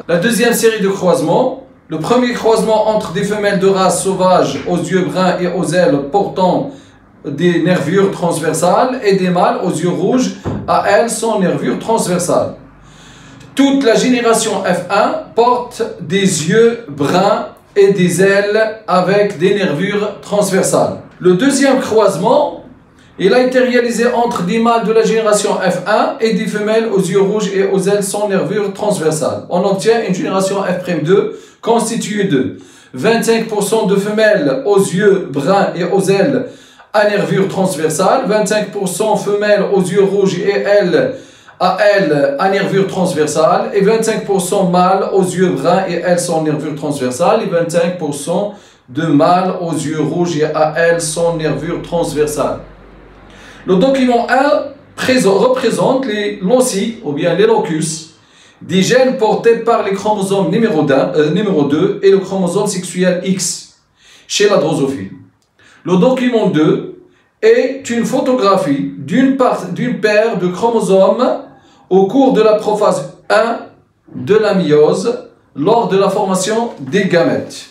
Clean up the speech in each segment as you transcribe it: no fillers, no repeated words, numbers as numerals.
La deuxième série de croisements, le premier croisement entre des femelles de race sauvage aux yeux bruns et aux ailes portant des nervures transversales et des mâles aux yeux rouges à ailes sans nervures transversales. Toute la génération F1 porte des yeux bruns et des ailes avec des nervures transversales. Le deuxième croisement, il a été réalisé entre des mâles de la génération F1 et des femelles aux yeux rouges et aux ailes sans nervures transversales. On obtient une génération F'2 constituée de 25% de femelles aux yeux bruns et aux ailes à nervures transversales, 25% femelles aux yeux rouges et ailes à nervures transversales, et 25% mâles aux yeux bruns et ailes sans nervures transversales, et 25% de mâles aux yeux rouges et à ailes sans nervures transversales. Le document 1 représente les loci, ou bien les locus, des gènes portés par les chromosomes numéro 2 et le chromosome sexuel X chez la drosophile. Le document 2 est une photographie d'une paire de chromosomes au cours de la prophase 1 de la méiose lors de la formation des gamètes.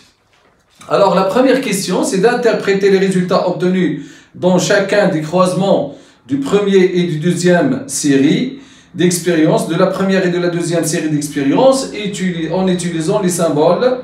Alors la première question, c'est d'interpréter les résultats obtenus dans chacun des croisements du premier et du deuxième série d'expériences, de la première et de la deuxième série d'expériences, en utilisant les symboles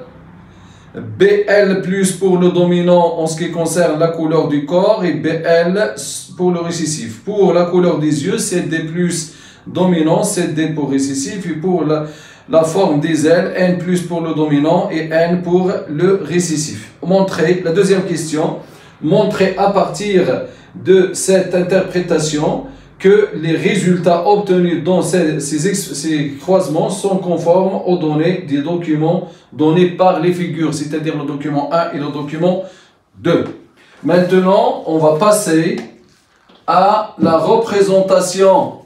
BL plus pour le dominant en ce qui concerne la couleur du corps et BL pour le récessif. Pour la couleur des yeux, c'est D plus dominant, c'est D pour récessif, et pour la forme des ailes, N plus pour le dominant et N pour le récessif. La deuxième question, montrer à partir de cette interprétation que les résultats obtenus dans ces croisements sont conformes aux données des documents donnés par les figures, c'est-à-dire le document 1 et le document 2. Maintenant, on va passer à la représentation.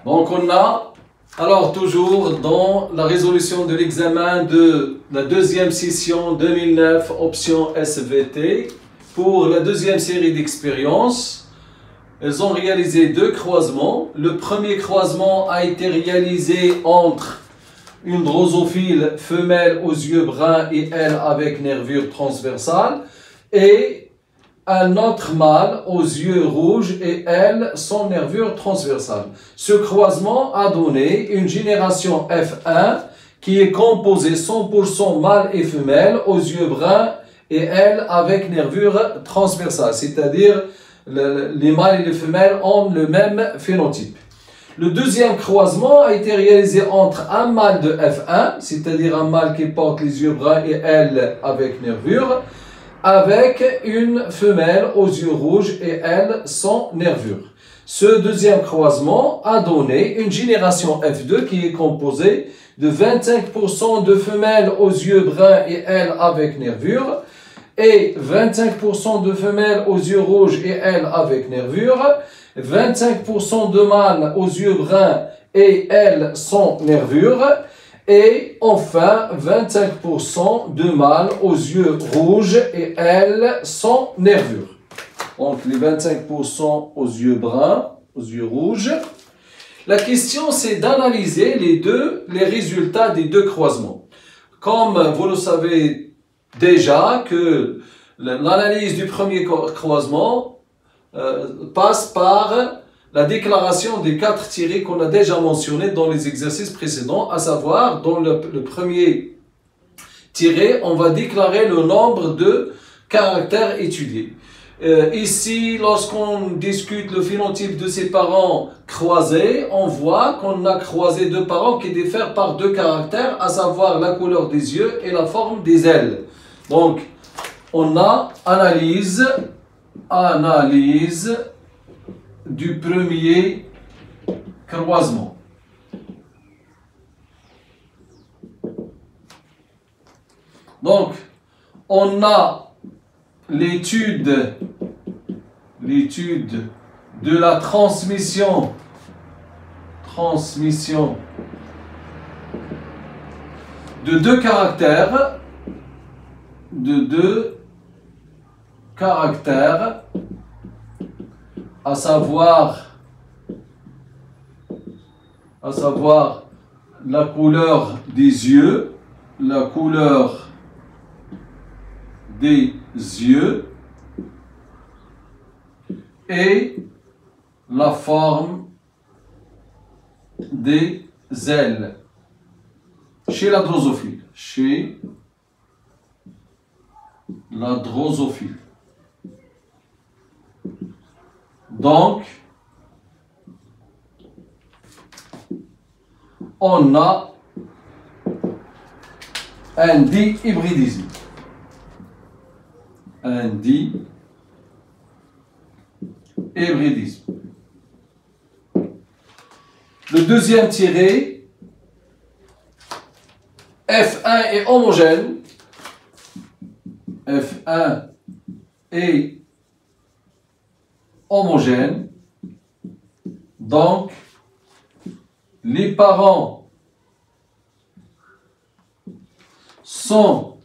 Donc on a, alors toujours dans la résolution de l'examen de la deuxième session 2009, option SVT, pour la deuxième série d'expériences, elles ont réalisé deux croisements. Le premier croisement a été réalisé entre une drosophile femelle aux yeux bruns et elle avec nervures transversales et un autre mâle aux yeux rouges et elle sans nervures transversales. Ce croisement a donné une génération F1 qui est composée 100% mâle et femelle aux yeux bruns et elle avec nervures transversales, c'est-à-dire les mâles et les femelles ont le même phénotype. Le deuxième croisement a été réalisé entre un mâle de F1, c'est-à-dire un mâle qui porte les yeux bruns et elle avec nervures, avec une femelle aux yeux rouges et elle sans nervures. Ce deuxième croisement a donné une génération F2 qui est composée de 25% de femelles aux yeux bruns et elle avec nervures, et 25% de femelles aux yeux rouges et elles avec nervures, 25% de mâles aux yeux bruns et elles sans nervures, et enfin 25% de mâles aux yeux rouges et elles sans nervures. Donc les 25% aux yeux bruns, aux yeux rouges. La question c'est d'analyser les résultats des deux croisements. Comme vous le savez déjà que l'analyse du premier croisement passe par la déclaration des 4 tirés qu'on a déjà mentionnés dans les exercices précédents, à savoir dans le premier tiré, on va déclarer le nombre de caractères étudiés. Ici, lorsqu'on discute le phénotype de ces parents croisés, on voit qu'on a croisé deux parents qui diffèrent par 2 caractères, à savoir la couleur des yeux et la forme des ailes. Donc, on a analyse du premier croisement. Donc, on a l'étude de la transmission de 2 caractères, à savoir la couleur des yeux, la couleur des yeux et la forme des ailes chez la drosophile. Chez la drosophile. Donc, on a un dihybridisme. Un dihybridisme. Le deuxième tiré, F1 est homogène. F1 est homogène. Donc, les parents sont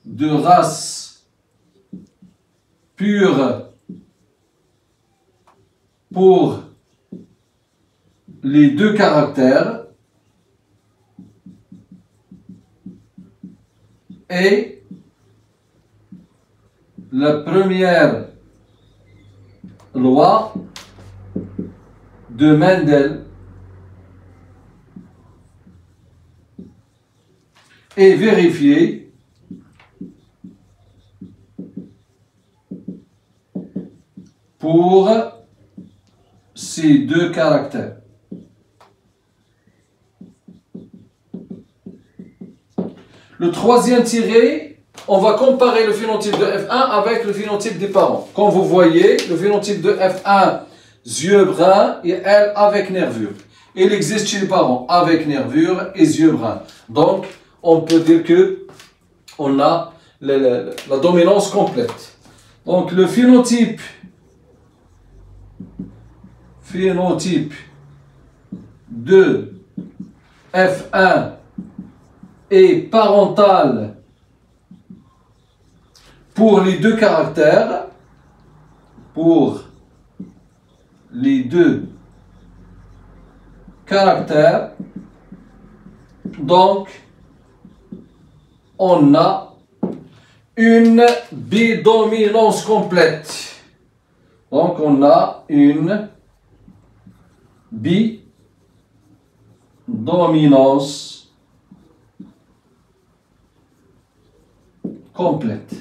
de race pure pour les deux caractères et la première loi de Mendel est vérifiée pour ces deux caractères. Le troisième tiré, on va comparer le phénotype de F1 avec le phénotype des parents. Comme vous voyez, le phénotype de F1, yeux bruns et elle avec nervure. Il existe chez les parents avec nervure et yeux bruns. Donc, on peut dire que on a la dominance complète. Donc, le phénotype de F1 est parental pour les deux caractères, donc on a une bidominance complète. Donc on a une bidominance complète.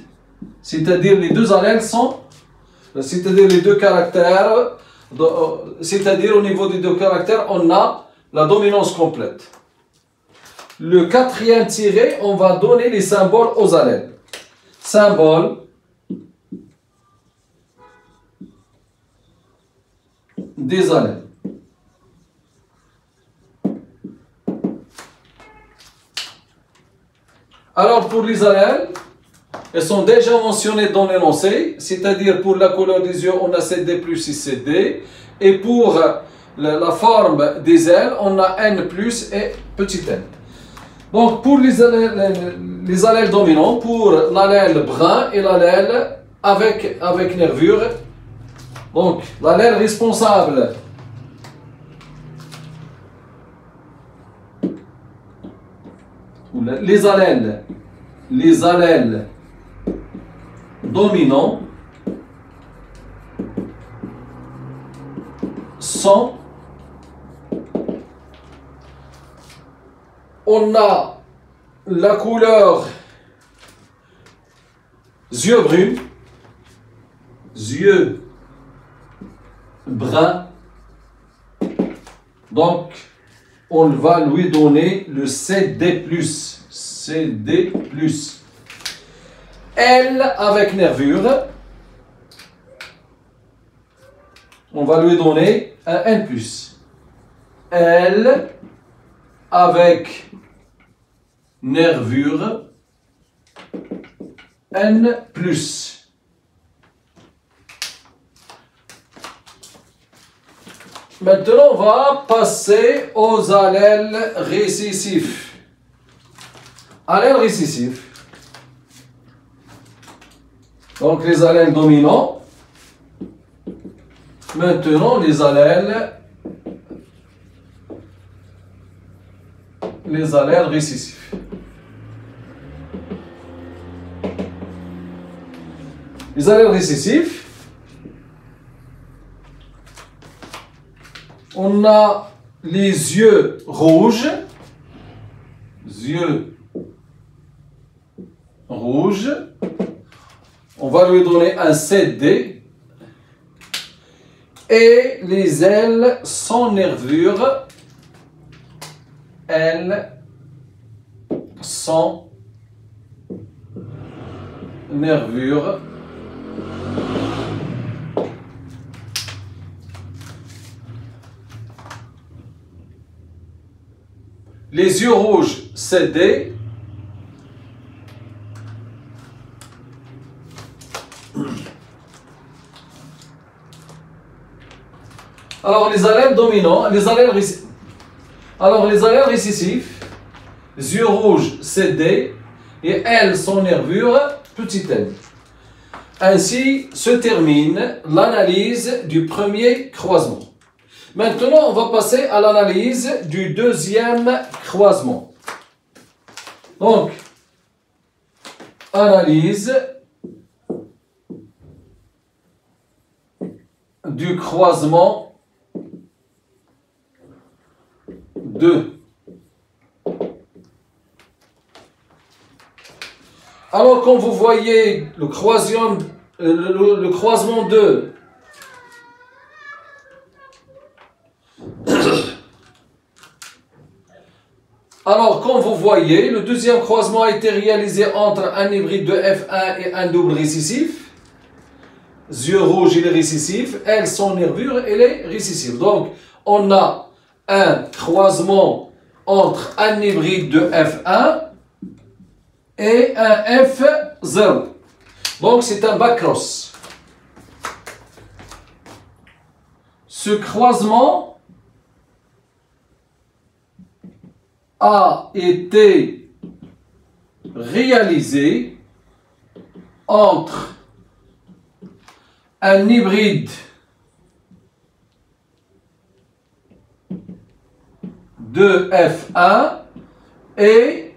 C'est-à-dire les deux allèles sont, c'est-à-dire les deux caractères, c'est-à-dire au niveau des deux caractères, on a la dominance complète. Le quatrième tiré, on va donner les symboles aux allèles. Symbole des allèles. Alors pour les allèles, elles sont déjà mentionnées dans l'énoncé, c'est-à-dire pour la couleur des yeux, on a CD plus et CD, et pour la forme des ailes, on a N plus et petit n. Donc pour les allèles dominants, pour l'allèle brun et l'allèle avec nervure, donc l'allèle responsable les allèles dominants sont, on a la couleur yeux bruns, donc on va lui donner le CD+. CD+. L avec nervure, on va lui donner un N+. L avec nervure, N+. Maintenant, on va passer aux allèles récessifs. Allèles récessifs. Donc, les allèles dominants. Maintenant, les allèles les allèles récessifs. Les allèles récessifs, on a les yeux rouges, on va lui donner un 7D, et les ailes sans nervure, elles sans nervure. Les yeux rouges, c'est D. Alors les allèles dominants, les allèles récessifs, yeux rouges, c'est D, et L sans nervure, petit n. Ainsi se termine l'analyse du premier croisement. Maintenant, on va passer à l'analyse du deuxième croisement. Donc, analyse du croisement 2. Alors, quand vous voyez le croisement 2, alors, comme vous voyez, le deuxième croisement a été réalisé entre un hybride de F1 et un double récessif. Yeux rouges, il est récessif. L sans nervure, elle est récessive. Donc, on a un croisement entre un hybride de F1 et un F0. Donc, c'est un back-cross. Ce croisement a été réalisé entre un hybride de F1 et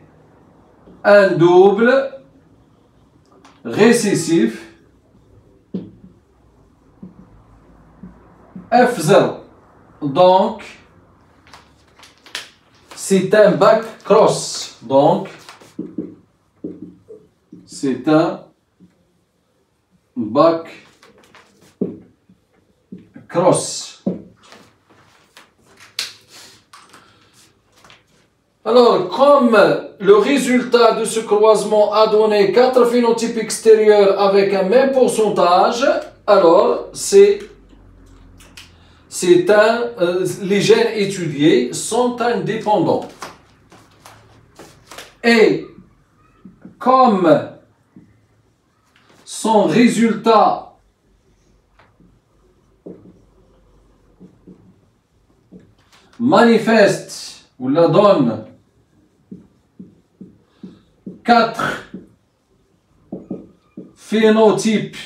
un double récessif F0. Donc, c'est un back-cross. Donc, c'est un back-cross. Alors, comme le résultat de ce croisement a donné 4 phénotypes extérieurs avec un même pourcentage, alors les gènes étudiés sont indépendants. Et comme son résultat manifeste ou la donne 4 phénotypes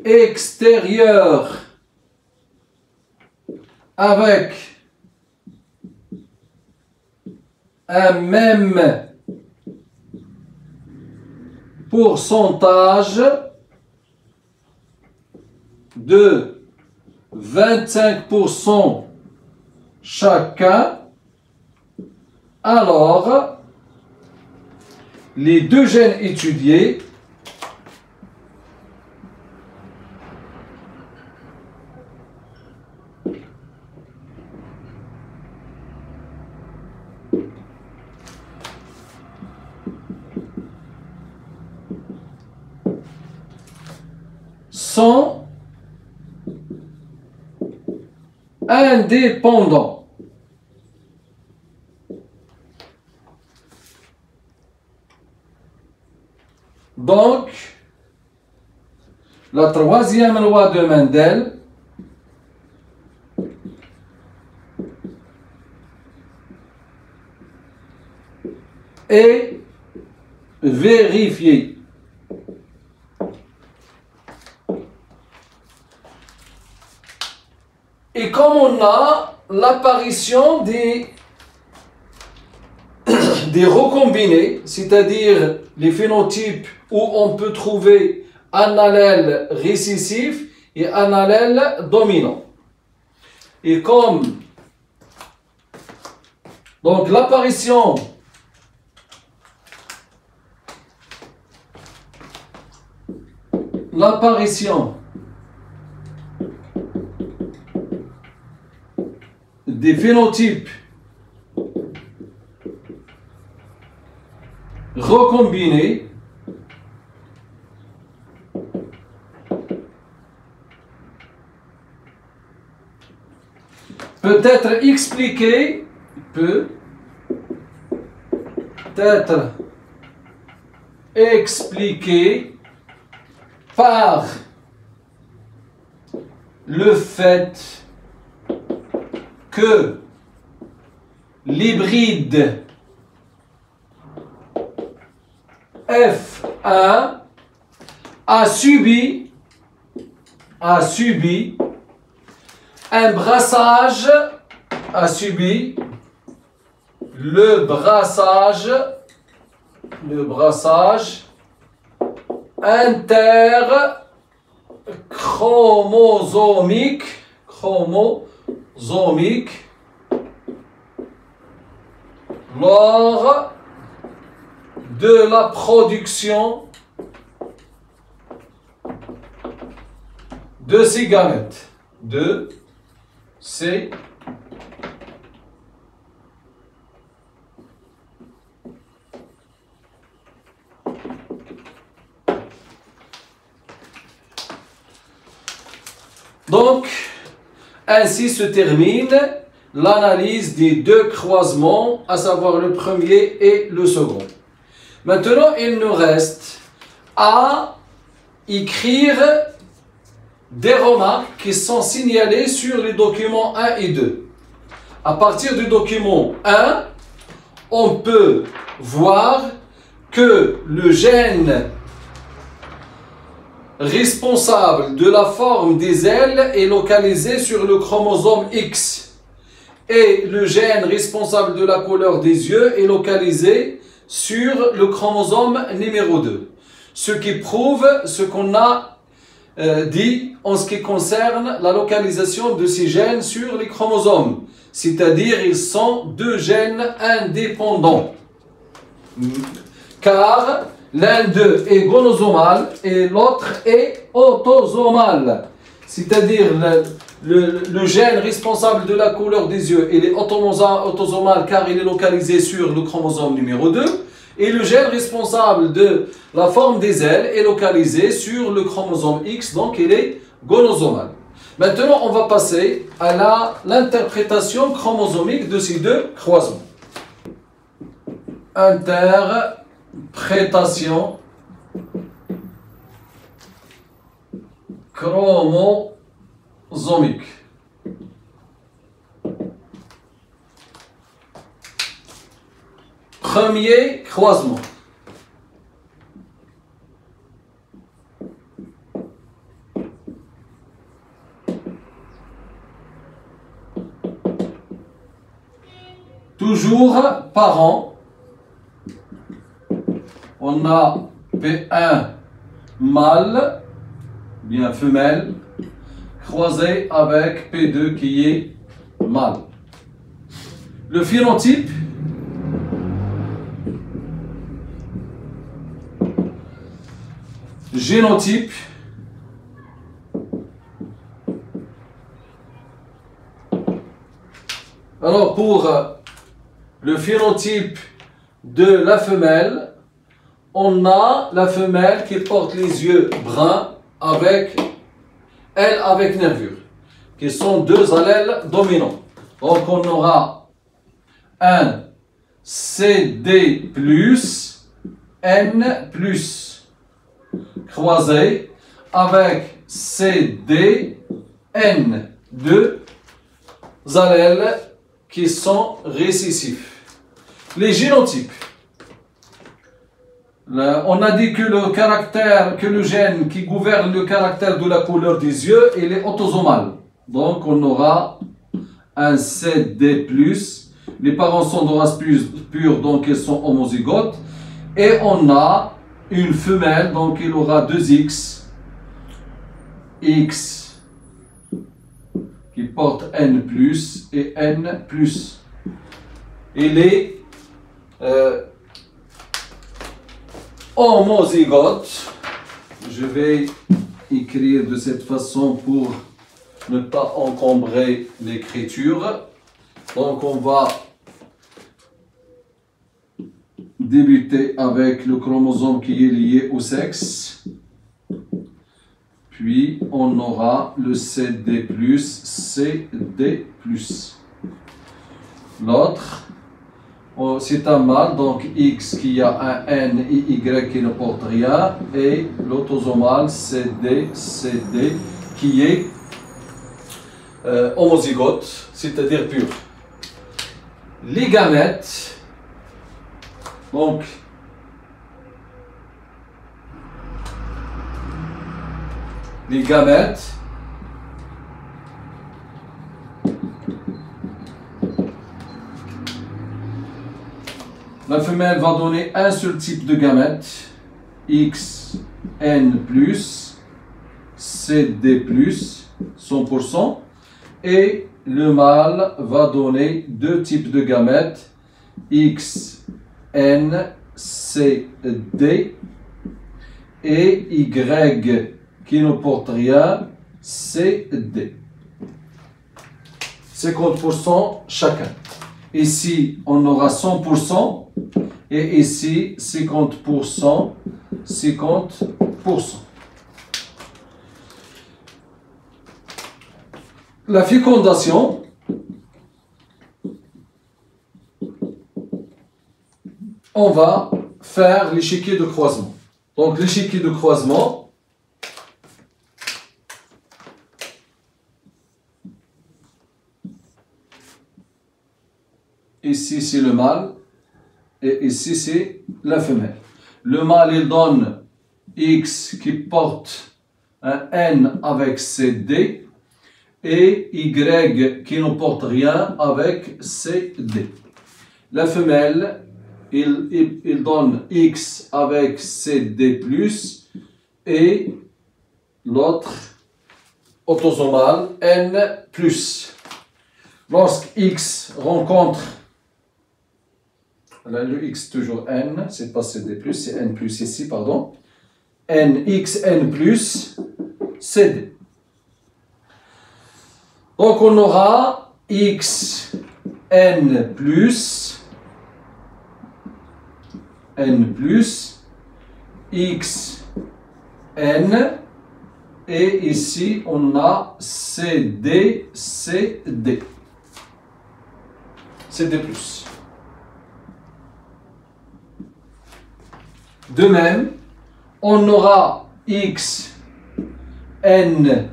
extérieur avec un même pourcentage de 25% chacun, alors les deux gènes étudiés sont indépendants. Donc, la troisième loi de Mendel est vérifiée. Et comme on a l'apparition des recombinés, c'est-à-dire les phénotypes où on peut trouver un allèle récessif et un allèle dominant. Et comme donc l'apparition des phénotypes recombinés peut être expliqué par le fait que l'hybride F1 a subi un brassage, le brassage interchromosomique lors de la production de ces gamètes, Donc, ainsi se termine l'analyse des deux croisements, à savoir le premier et le second. Maintenant, il nous reste à écrire des remarques qui sont signalées sur les documents 1 et 2. À partir du document 1, on peut voir que le gène responsable de la forme des ailes est localisé sur le chromosome X et le gène responsable de la couleur des yeux est localisé sur le chromosome numéro 2. Ce qui prouve ce qu'on a dit en ce qui concerne la localisation de ces gènes sur les chromosomes, c'est-à-dire ils sont deux gènes indépendants, car l'un d'eux est gonosomal et l'autre est autosomal, c'est-à-dire le gène responsable de la couleur des yeux il est autosomal car il est localisé sur le chromosome numéro 2 et le gène responsable de la forme des ailes est localisé sur le chromosome X, donc il est gonosomal. Maintenant, on va passer à l'interprétation chromosomique de ces deux croisements. Interprétation chromosomique. Premier croisement. Toujours parent. On a P1 mâle, bien femelle, croisé avec P2 qui est mâle. Le phénotype génotype alors pour le phénotype de la femelle, on a la femelle qui porte les yeux bruns avec nervure, qui sont deux allèles dominants. Donc on aura un CD plus N plus croisé avec CD N, deux allèles qui sont récessifs. Les génotypes. On a dit que le gène qui gouverne le caractère de la couleur des yeux, il est autosomal. Donc on aura un 7D+. Les parents sont de race pure, donc ils sont homozygotes. Et on a une femelle, donc il aura 2X. X qui porte N+, et N+. Il est homozygote. Je vais écrire de cette façon pour ne pas encombrer l'écriture. Donc on va débuter avec le chromosome qui est lié au sexe. Puis on aura le CD+, CD+. L'autre, c'est un mâle, donc X qui a un N et Y qui ne porte rien. Et l'autosomale CD, CD qui est homozygote, c'est-à-dire pur. Les gamètes, donc les gamètes la femelle va donner un seul type de gamète, XN+, CD+, 100%, et le mâle va donner deux types de gamètes, XN, CD, et Y qui ne porte rien, CD. 50% chacun. Ici, on aura 100% et ici, 50%, 50%. La fécondation, on va faire l'échiquier de croisement. Donc, l'échiquier de croisement, ici c'est le mâle et ici c'est la femelle. Le mâle il donne X qui porte un N avec CD et Y qui ne porte rien avec CD. La femelle il donne X avec CD+, et l'autre autosomal N+. Lorsque X rencontre le X toujours N, c'est pas CD+, c'est N+, ici, pardon. N, X, N+, CD. Donc on aura X, N+, N+, X, N, et ici on a CD, CD. CD+. De même, on aura X, N+,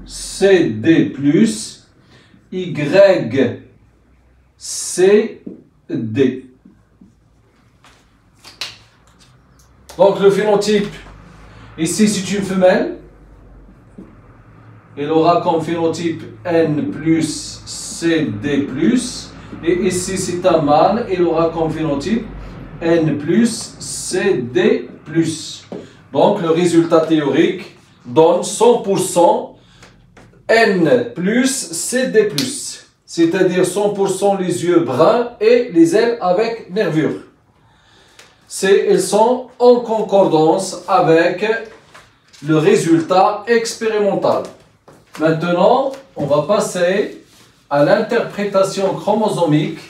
CD+, Y, CD. Donc le phénotype, ici c'est une femelle. Elle aura comme phénotype N+, CD+. Et ici c'est un mâle. Il aura comme phénotype N+, CD+. Donc le résultat théorique donne 100% N+, CD+. C'est-à-dire 100% les yeux bruns et les ailes avec nervures. Ils sont en concordance avec le résultat expérimental. Maintenant, on va passer à l'interprétation chromosomique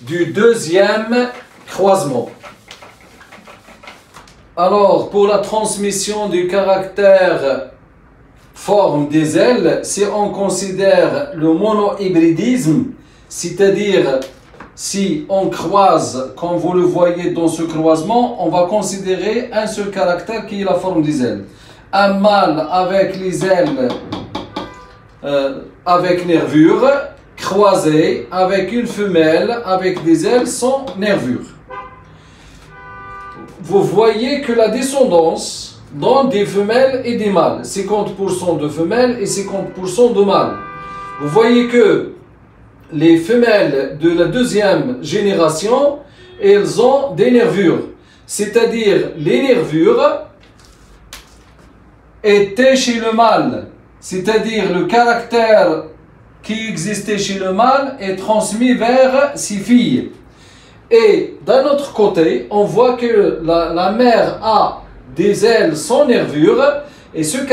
du deuxième croisement. Alors, pour la transmission du caractère forme des ailes, si on considère le monohybridisme, c'est-à-dire si on croise, comme vous le voyez dans ce croisement, on va considérer un seul caractère qui est la forme des ailes. Un mâle avec les ailes avec nervures, croisé avec une femelle avec des ailes sans nervures. Vous voyez que la descendance donne des femelles et des mâles. 50% de femelles et 50% de mâles. vous voyez que les femelles de la deuxième génération, elles ont des nervures. C'est-à-dire, les nervures étaient chez le mâle. C'est-à-dire, le caractère qui existait chez le mâle est transmis vers ses filles. Et d'un autre côté, on voit que la mère a des ailes sans nervures et cet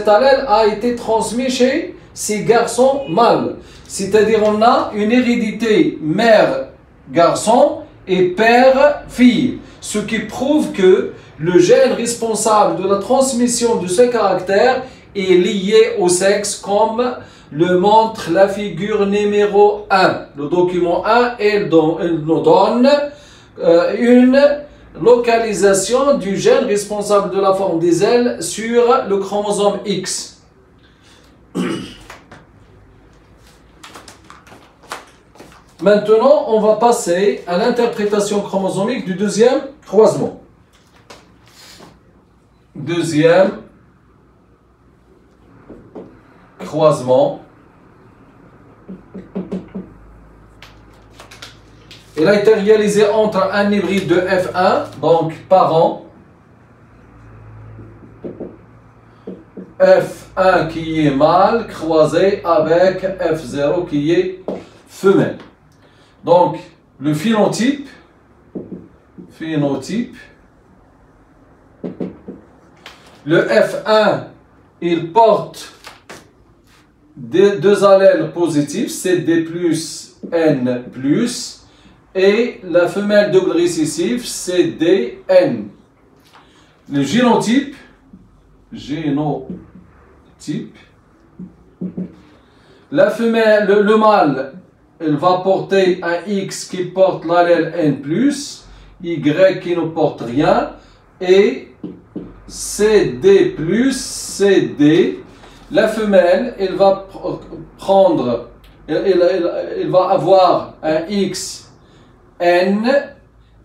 allèle a été transmis chez ces garçons mâles. C'est-à-dire on a une hérédité mère-garçon et père-fille. Ce qui prouve que le gène responsable de la transmission de ce caractère est lié au sexe comme le montre la figure numéro 1. Le document 1, il nous donne une localisation du gène responsable de la forme des ailes sur le chromosome X. Maintenant, on va passer à l'interprétation chromosomique du deuxième croisement. Deuxième croisement. Il a été réalisé entre un hybride de F1, donc parent, F1 qui est mâle, croisé avec F0 qui est femelle. Donc, le phénotype, le F1, il porte deux allèles positifs, CD+, N+, et la femelle double récessive, CDN. Le génotype, la femelle, le mâle, elle va porter un X qui porte l'allèle N+, Y qui ne porte rien, et CD+, CD. La femelle, elle va prendre, elle va avoir un XN,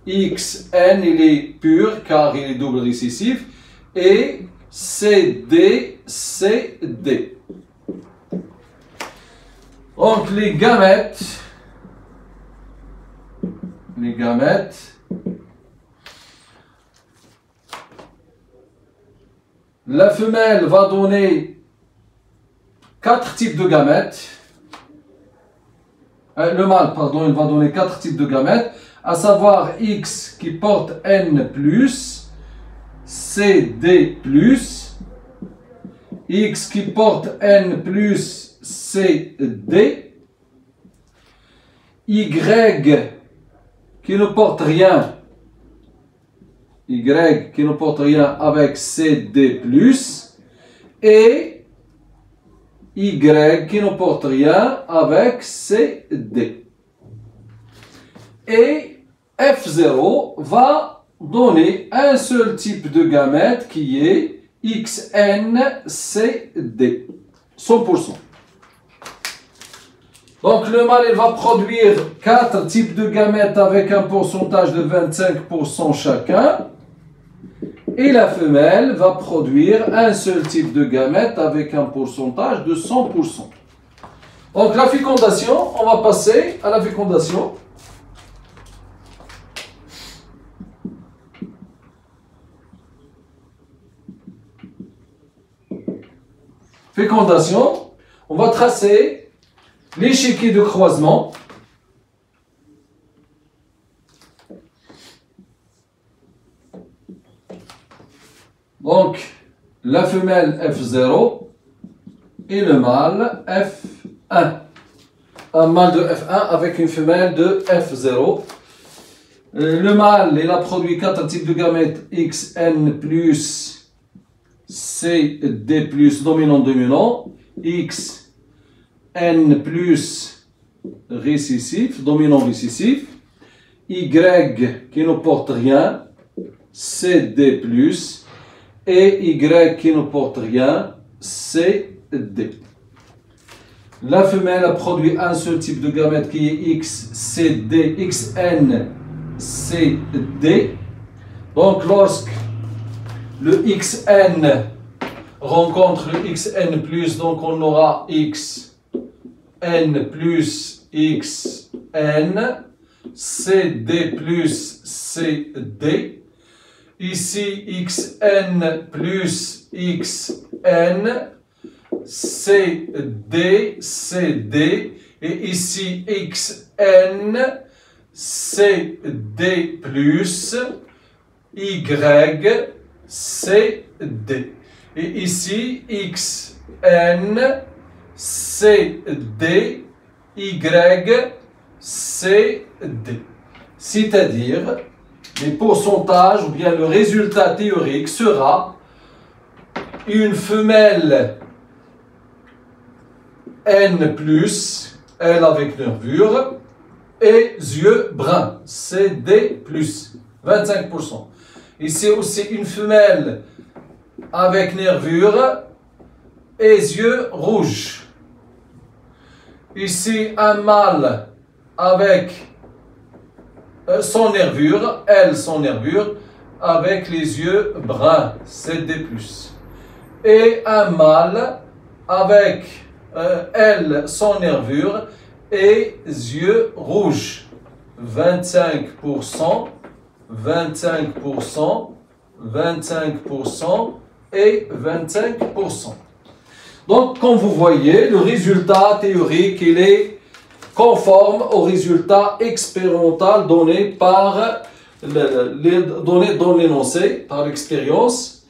XN, il est pur car il est double récessif, et CD, CD. Donc les gamètes, la femelle va donner 4 types de gamètes. Le mâle, pardon, il va donner 4 types de gamètes, à savoir X qui porte N+, CD+, X qui porte N+, CD, Y qui ne porte rien, Y qui ne porte rien avec CD+, et Y qui ne porte rien avec CD. Et F0 va donner un seul type de gamète qui est XNCD, 100%. Donc le mâle il va produire 4 types de gamètes avec un pourcentage de 25% chacun. Et la femelle va produire un seul type de gamète avec un pourcentage de 100%. Donc la fécondation, on va passer à la fécondation. Fécondation, on va tracer l'échiquier de croisement. Donc, la femelle F0 et le mâle F1. Un mâle de F1 avec une femelle de F0. Le mâle, il a produit 4 types de gamètes XN+, CD+, dominant-dominant, XN+, récessif, dominant-récessif, Y qui ne porte rien, CD+, et Y qui ne porte rien, CD. La femelle a produit un seul type de gamète qui est XCD, XN, CD. Donc lorsque le XN rencontre le XN+, donc on aura XN+, n plus xn, cd plus cd. Ici, xn plus xn, cd, cd. Et ici, xn, cd plus y, cd. Et ici, xn, cd, y, cd. C'est-à-dire, les pourcentages ou bien le résultat théorique sera une femelle N plus, elle avec nervure, et yeux bruns, CD plus, 25%. Ici aussi une femelle avec nervure et yeux rouges. Ici un mâle avec sans nervure, elle sans nervure, avec les yeux bruns, CD plus. Et un mâle avec elle sans nervure et yeux rouges, 25%, 25%, 25% et 25%. Donc, comme vous voyez, le résultat théorique, il est conforme au résultat expérimental donné par dans l'énoncé, par l'expérience.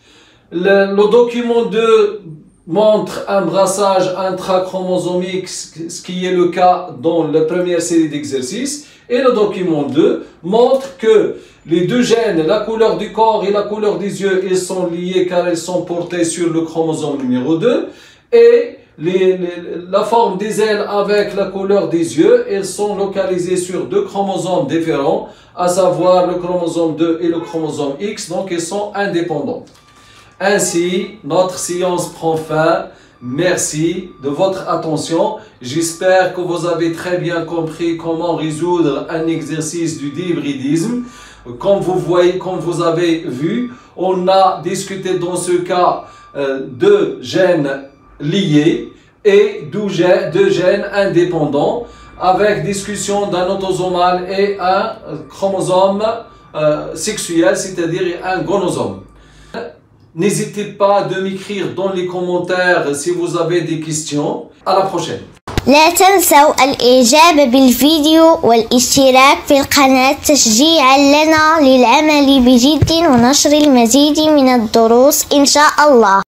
Le document 2 montre un brassage intrachromosomique, ce qui est le cas dans la première série d'exercices. Et le document 2 montre que les deux gènes, la couleur du corps et la couleur des yeux, ils sont liés car ils sont portés sur le chromosome numéro 2. Et la forme des ailes avec la couleur des yeux, elles sont localisées sur deux chromosomes différents, à savoir le chromosome 2 et le chromosome X, donc ils sont indépendants. Ainsi, notre séance prend fin. Merci de votre attention. J'espère que vous avez très bien compris comment résoudre un exercice du dihybridisme. Comme vous avez vu, on a discuté dans ce cas de gènes liés et deux gènes indépendants avec discussion d'un autosomal et un chromosome sexuel, c'est-à-dire un gonosome. N'hésitez pas de m'écrire dans les commentaires si vous avez des questions. À la prochaine. لا تنسوا الإعجاب بالفيديو والاشتراك في القناة تشجيعا لنا للعمل بجد ونشر المزيد من الدروس إن شاء الله.